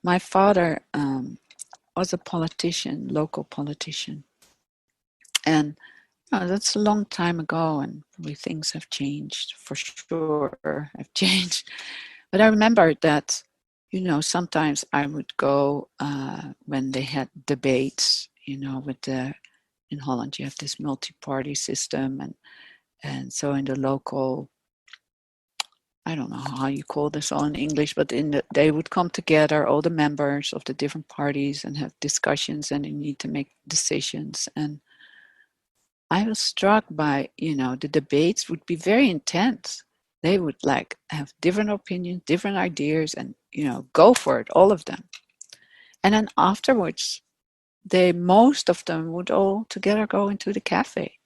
my father was a politician, local politician. And that's a long time ago, and probably things have changed, for sure, have changed. But I remember that, sometimes I would go when they had debates, with in Holland you have this multi-party system, and so in the local, I don't know how you call this all in English, but they would come together, all the members of the different parties, and have discussions, and they need to make decisions. And I was struck by, the debates would be very intense. They would have different opinions, different ideas, and, go for it, all of them. And then afterwards, most of them would all together go into the cafe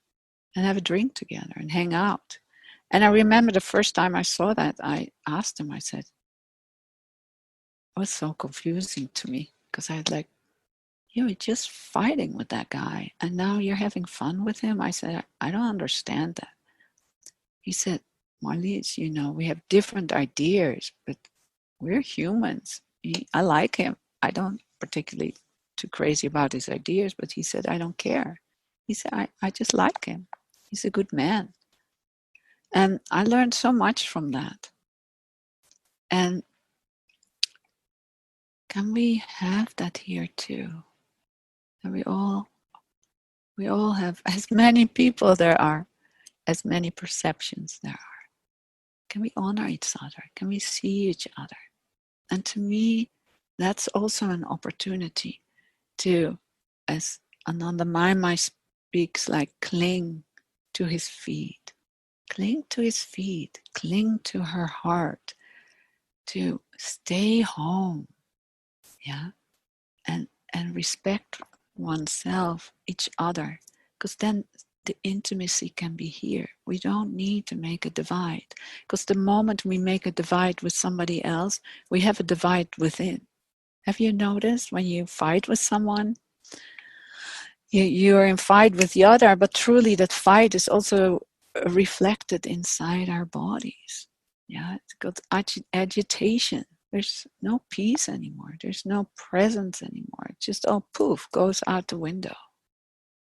and have a drink together and hang out. And I remember the first time I saw that, I asked him, I said, it was so confusing to me, because I was you were just fighting with that guy and now you're having fun with him. I said, I don't understand that. He said, Marlies, we have different ideas, but we're humans. I like him. I don't particularly too crazy about his ideas, but he said, I don't care. He said, I just like him. He's a good man. And I learned so much from that. And can we have that here too? That we all have, as many people there are, as many perceptions there are. Can we honor each other? Can we see each other? And to me, that's also an opportunity to, as Ananda Maimai speaks, cling to his feet. Cling to his feet. Cling to her heart. To stay home. Yeah. And respect oneself, each other. Because then the intimacy can be here. We don't need to make a divide. Because the moment we make a divide with somebody else, we have a divide within. Have you noticed when you fight with someone, you're in fight with the other, but truly that fight is also reflected inside our bodies. Yeah, it's got agitation. There's no peace anymore. There's no presence anymore. It just all poof goes out the window.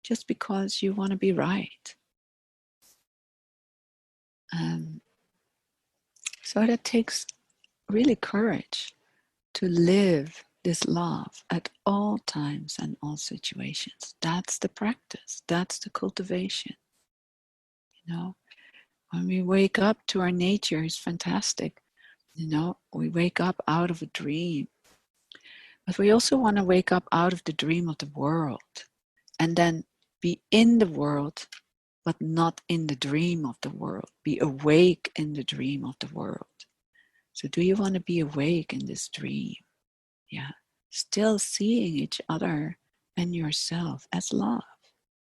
Just because you want to be right. So that takes really courage to live this love at all times and all situations. That's the practice. That's the cultivation. When we wake up to our nature, it's fantastic. We wake up out of a dream. But we also want to wake up out of the dream of the world and then be in the world, but not in the dream of the world. Be awake in the dream of the world. So do you want to be awake in this dream? Yeah. Still seeing each other and yourself as love,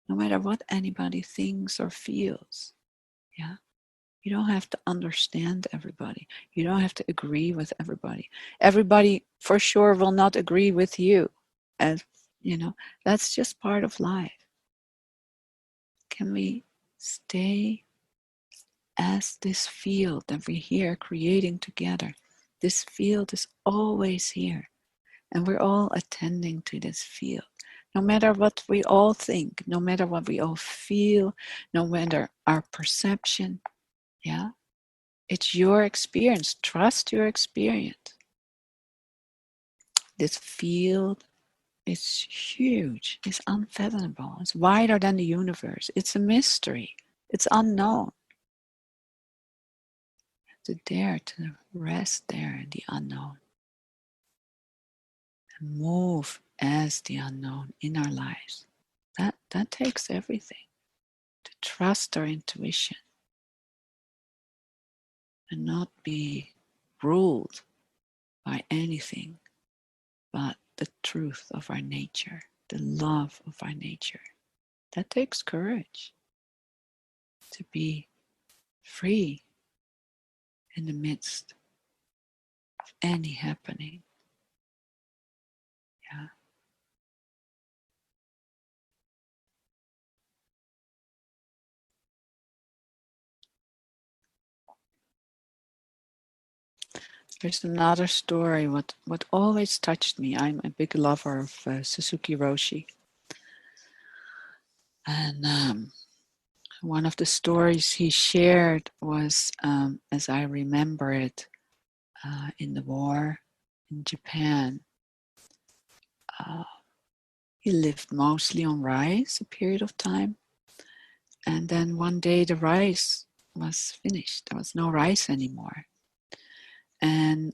no matter what anybody thinks or feels. Yeah. You don't have to understand everybody. You don't have to agree with everybody. Everybody for sure will not agree with you. As that's just part of life. Can we stay as this field that we're here creating together? This field is always here. And we're all attending to this field. No matter what we all think, no matter what we all feel, no matter our perception, yeah, it's your experience. Trust your experience. This field is huge. It's unfathomable. It's wider than the universe. It's a mystery. It's unknown. To dare to rest there in the unknown. And move as the unknown in our lives. That takes everything. To trust our intuition. And not be ruled by anything but the truth of our nature, the love of our nature. That takes courage to be free in the midst of any happening. Yeah. There's another story, what always touched me. I'm a big lover of Suzuki Roshi. And one of the stories he shared was, as I remember it, in the war in Japan. He lived mostly on rice a period of time. And then one day the rice was finished. There was no rice anymore. And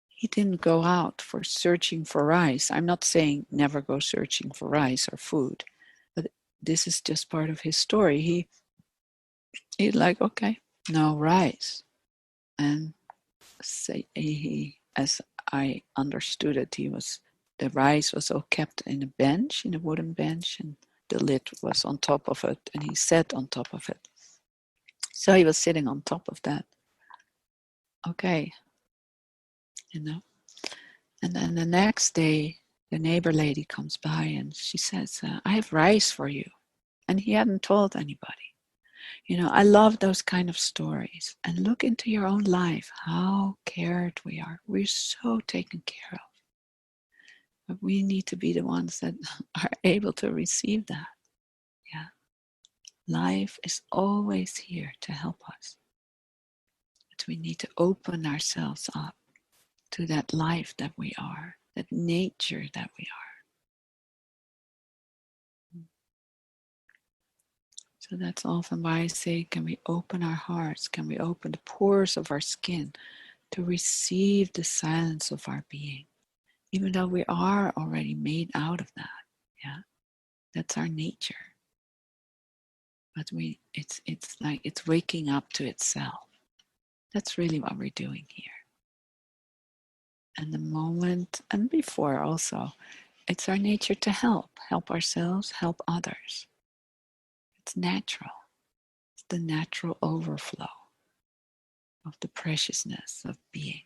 he didn't go out for searching for rice. I'm not saying never go searching for rice or food, but this is just part of his story. He like, okay, no rice. And he, as I understood it, the rice was all kept in a wooden bench, and the lid was on top of it, and he sat on top of it. So he was sitting on top of that. Okay, And then the next day, the neighbor lady comes by and she says, I have rice for you. And he hadn't told anybody. I love those kind of stories. And look into your own life, how cared we are. We're so taken care of. But we need to be the ones that are able to receive that. Yeah. Life is always here to help us. But we need to open ourselves up to that life that we are, that nature that we are. So that's often why I say, can we open our hearts? Can we open the pores of our skin to receive the silence of our being? Even though we are already made out of that. Yeah. That's our nature. But it's like it's waking up to itself. That's really what we're doing here. And the moment, and before also, it's our nature to help ourselves, help others. It's natural. It's the natural overflow of the preciousness of being.